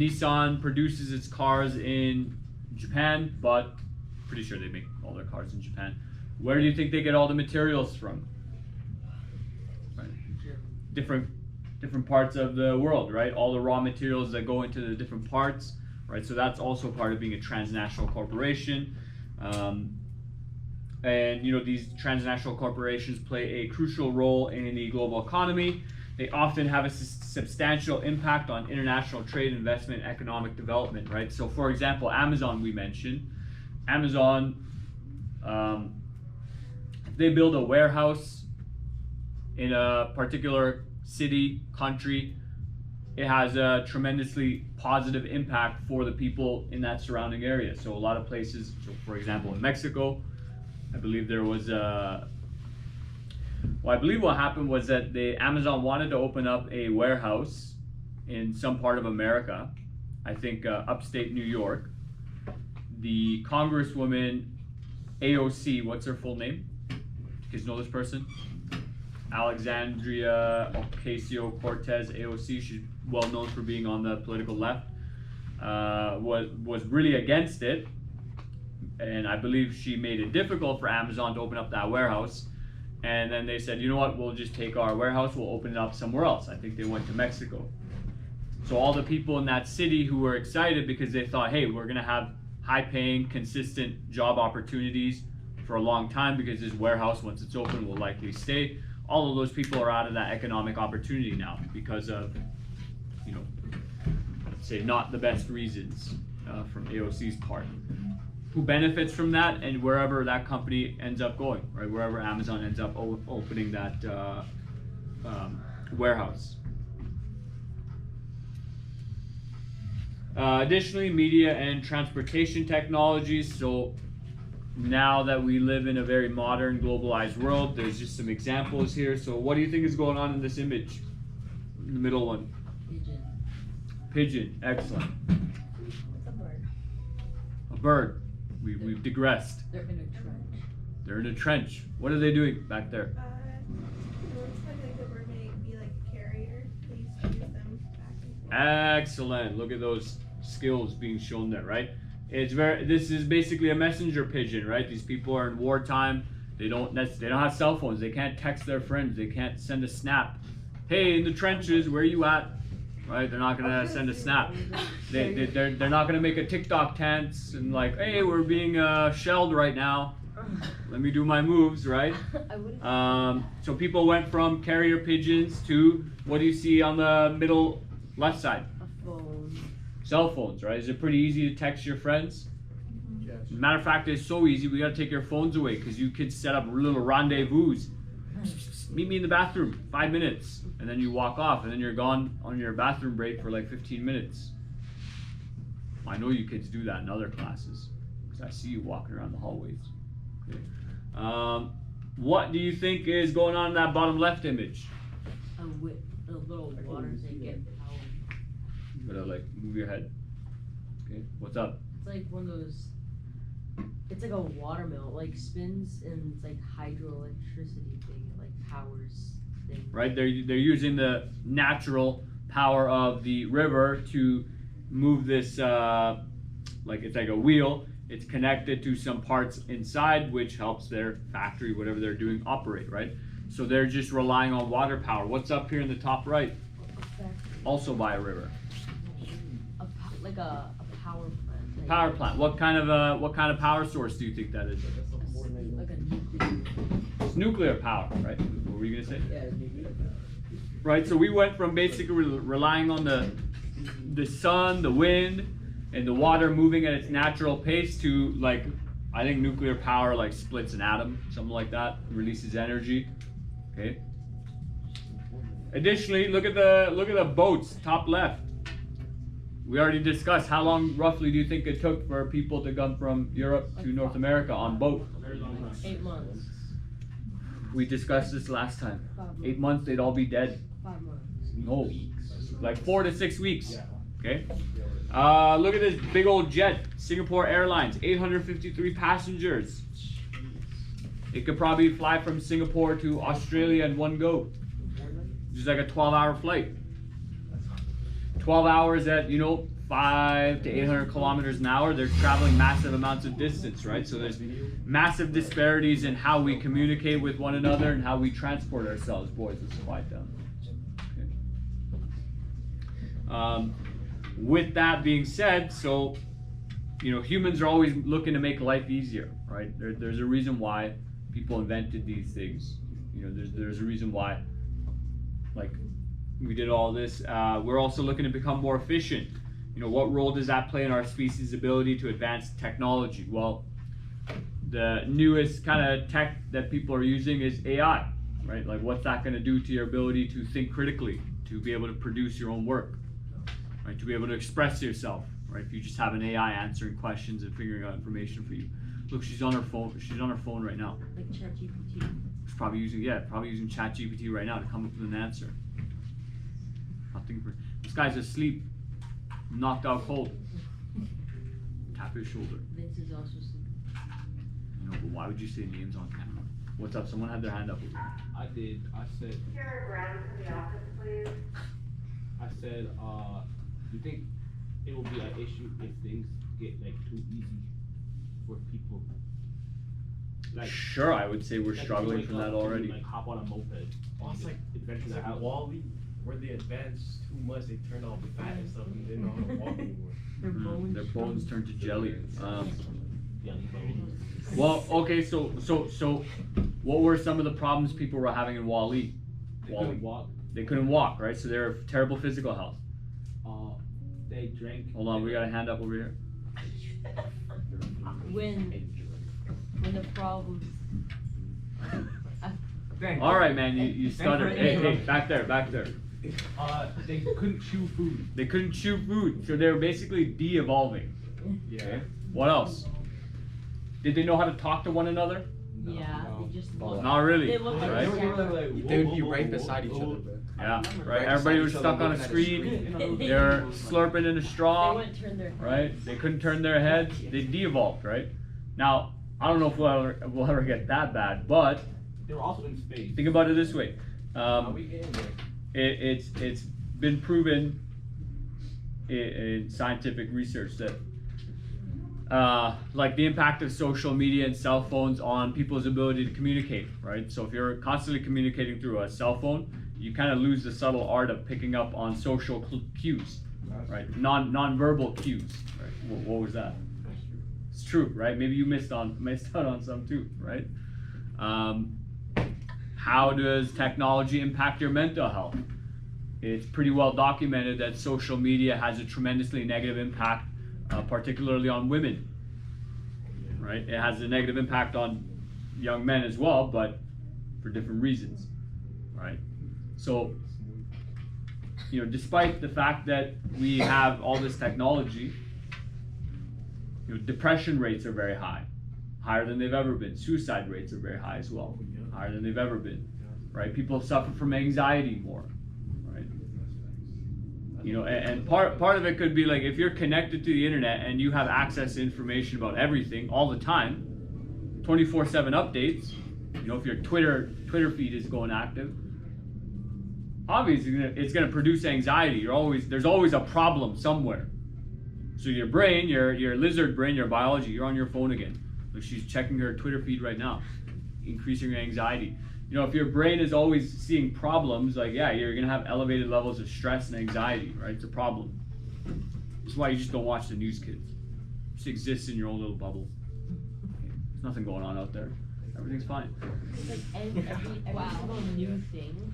Nissan produces its cars in Japan, but pretty sure they make all their cars in Japan. Where do you think they get all the materials from? Right. Different parts of the world, right? All the raw materials that go into the different parts, right? So that's also part of being a transnational corporation. And you know, these transnational corporations play a crucial role in the global economy. They often have a substantial impact on international trade, investment, economic development, right? So for example, Amazon we mentioned. Amazon, if they build a warehouse in a particular city, country, it has a tremendously positive impact for the people in that surrounding area. So a lot of places, so for example in Mexico, I believe there was I believe what happened was that Amazon wanted to open up a warehouse in some part of America, I think upstate New York. The Congresswoman AOC, what's her full name? You guys know this person? Alexandria Ocasio-Cortez, AOC. She's well known for being on the political left. Was really against it, and I believe she made it difficult for Amazon to open up that warehouse. And then they said, you know what, we'll just take our warehouse, we'll open it up somewhere else. I think they went to Mexico. So all the people in that city who were excited because they thought, hey, we're gonna have high-paying, consistent job opportunities for a long time because this warehouse, once it's open, will likely stay. All of those people are out of that economic opportunity now because of, you know, let's say not the best reasons from AOC's part. Who benefits from that? And wherever that company ends up going, right? Wherever Amazon ends up opening that warehouse. Additionally, media and transportation technologies. So now that we live in a very modern, globalized world, there's just some examples here. So what do you think is going on in this image? The middle one. Pigeon. Pigeon, excellent. It's a bird. A bird. We've digressed. They're in a trench. They're in a trench. What are they doing back there? It looks like the bird may be like a carrier. Please use them back and forth. Excellent. Look at those skills being shown there, right? This is basically a messenger pigeon, right? These people are in wartime. They don't have cell phones. They can't text their friends. They can't send a snap. Hey, in the trenches, where are you at? Right? They're not gonna send a snap. They're not gonna make a TikTok dance and like, hey, we're being shelled right now. Let me do my moves, right? So people went from carrier pigeons to, what do you see on the middle left side? A phone. Cell phones, right? Is it pretty easy to text your friends? Yes. Matter of fact, it's so easy, we gotta take your phones away because you could set up little rendezvous. Meet me in the bathroom, 5 minutes, and then you walk off, and then you're gone on your bathroom break for like 15 minutes. I know you kids do that in other classes because I see you walking around the hallways. Okay. What do you think is going on in that bottom left image? A little water thing getting power. You gotta like move your head. Okay, what's up? It's like one of those. It's like a water mill. It like spins and it's like hydroelectricity thing. It like powers things. Right, they're using the natural power of the river to move this. Like it's like a wheel. It's connected to some parts inside, which helps their factory, whatever they're doing, operate. Right. So they're just relying on water power. What's up here in the top right? Also by a river. Like a power plant. Like Power plant. What kind of power source do you think that is? like a nuclear. It's nuclear power, right? What were you gonna say? Yeah, it's nuclear power. Right. So we went from basically relying on the sun, the wind, and the water moving at its natural pace to like, I think nuclear power like splits an atom, something like that, releases energy. Okay. Additionally, look at the boats, top left. We already discussed how long roughly do you think it took for people to come from Europe to North America on boat? 8 months. We discussed this last time. 5 months. 8 months, they'd all be dead. 5 months. No, like 4 to 6 weeks. Okay. Look at this big old jet, Singapore Airlines, 853 passengers. It could probably fly from Singapore to Australia in one go. Just like a 12-hour flight. 12 hours at, 500 to 800 kilometers an hour, they're traveling massive amounts of distance, right? So there's massive disparities in how we communicate with one another and how we transport ourselves. Boys, let's quiet down. Okay. With that being said, so, you know, humans are always looking to make life easier, right? There's a reason why people invented these things. You know, there's a reason why, like, we did all this. We're also looking to become more efficient. You know, what role does that play in our species' ability to advance technology? Well, the newest kind of tech that people are using is AI, right? Like, what's that going to do to your ability to think critically, to be able to produce your own work, right? To be able to express yourself, right? If you just have an AI answering questions and figuring out information for you. Look, she's on her phone. She's on her phone right now. Like ChatGPT. She's probably using ChatGPT right now to come up with an answer. Nothing for this guy's asleep, knocked out cold. Tap his shoulder. Vince is also sleeping. No, but why would you say names on camera? What's up? Someone had their hand up. I did. I said. Here, ground to the office, please. I said. Do you think it will be an issue if things get like too easy for people? Like, Sure, I would say we're like, struggling wake from up that and, already. Like hop on a moped. Oh, it's like adventure the house. Wall-E, where they advanced too much, they turned all fat and stuff and they didn't know how to walk anymore. Their bones. Their bones turn to jelly. Young bones. Well, okay, so what were some of the problems people were having in Wall-E? They couldn't walk. They couldn't walk, right? So they're terrible physical health. They drank. Hold on, we got a hand up over here. When the problems. All right, man, you stuttered. Hey, back there. They couldn't chew food. They couldn't chew food, so they were basically de-evolving. Yeah. Okay. What else? Did they know how to talk to one another? Yeah, they just look. Not really, They look like right? They would be right beside each other, bro. Yeah, right. Everybody was stuck on a screen. They're slurping in a They straw, wouldn't turn their right? They couldn't turn their heads. They de-evolved, right? Now, I don't know if we'll ever get that bad, but They were also in space. think about it this way. How we getting there? It's been proven in scientific research that like the impact of social media and cell phones on people's ability to communicate, right? So if you're constantly communicating through a cell phone, you kind of lose the subtle art of picking up on social cues, right? Non-verbal cues, right? What was that? It's true, right? Maybe you missed out on some too, right? How does technology impact your mental health? It's pretty well documented that social media has a tremendously negative impact, particularly on women, right? It has a negative impact on young men as well, but for different reasons, right? So, you know, despite the fact that we have all this technology, you know, depression rates are very high, higher than they've ever been. Suicide rates are very high as well, higher than they've ever been, right? People suffer from anxiety more, right? You know, and part of it could be like if you're connected to the internet and you have access to information about everything all the time, 24/7 updates. You know, if your Twitter feed is going active, obviously it's gonna produce anxiety. There's always a problem somewhere. So your brain, your lizard brain, your biology, you're on your phone again. Like she's checking her Twitter feed right now, increasing her anxiety. You know, if your brain is always seeing problems, like, yeah, you're gonna have elevated levels of stress and anxiety, right? It's a problem. That's why you just don't watch the news, kids. Just exist in your own little bubble. There's nothing going on out there. Everything's fine. It's like every single new thing.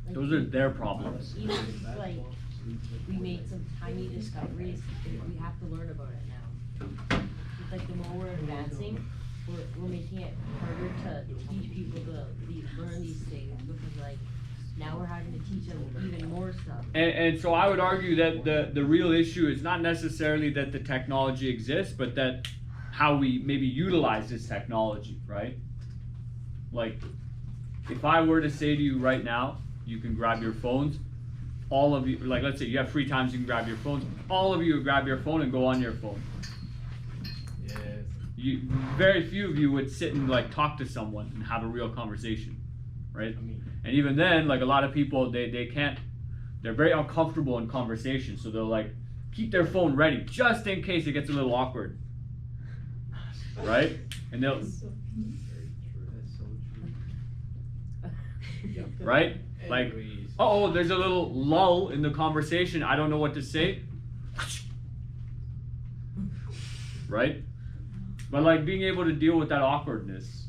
Like, Those are their problems. Even if, like, we made some tiny discoveries, we have to learn about it now. It's like the more we're advancing, we're making it harder to teach people to learn these things because, like, now we're having to teach them even more stuff. And so I would argue that the real issue is not necessarily that the technology exists, but that how we maybe utilize this technology, right? Like, if I were to say to you right now, you can grab your phones, all of you, like let's say you have free times, you can grab your phones, all of you would grab your phone and go on your phone. Yes. Very few of you would sit and like talk to someone and have a real conversation, right? And even then, like a lot of people, they can't, they're very uncomfortable in conversation, so they'll like keep their phone ready just in case it gets a little awkward, right? And they'll, That's so true. right? Like, Anyways. oh, there's a little lull in the conversation. I don't know what to say. Right? But like being able to deal with that awkwardness,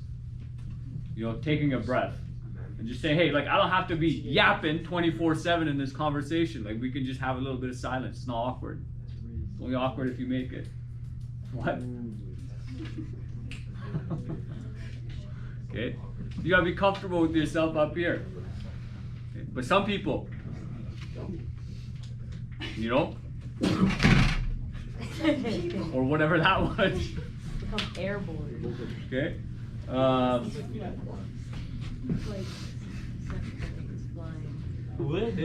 you know, taking a breath and just say, hey, like I don't have to be yapping 24/7 in this conversation. Like we can just have a little bit of silence. It's not awkward. It's only awkward if you make it. What? Okay? You gotta be comfortable with yourself up here. Okay? But some people, you know, or whatever that was. Become airborne. Okay? It's like it's flying. What?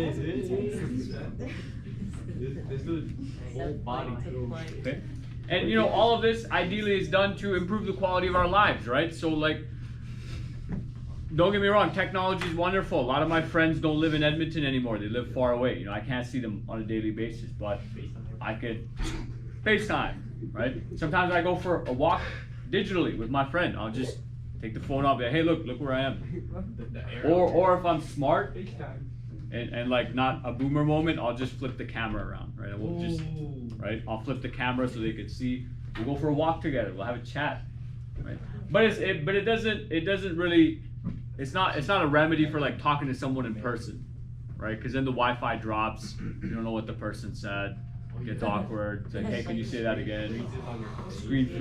This dude's whole body too. Okay? And you know, all of this ideally is done to improve the quality of our lives, right? So like, don't get me wrong, technology is wonderful. A lot of my friends don't live in Edmonton anymore. They live far away. You know, I can't see them on a daily basis, but I could FaceTime, right? Sometimes I go for a walk digitally with my friend. I'll just take the phone out and be like, hey, look where I am. Or if I'm smart and like not a boomer moment, I'll just flip the camera around, right? And we'll just, right? I'll flip the camera so they can see. We'll go for a walk together. We'll have a chat, right? But it doesn't really. It's not a remedy for like talking to someone in person, right? Because then the Wi-Fi drops. You don't know what the person said. It gets awkward. It's like, hey, can you say that again? Screen freeze.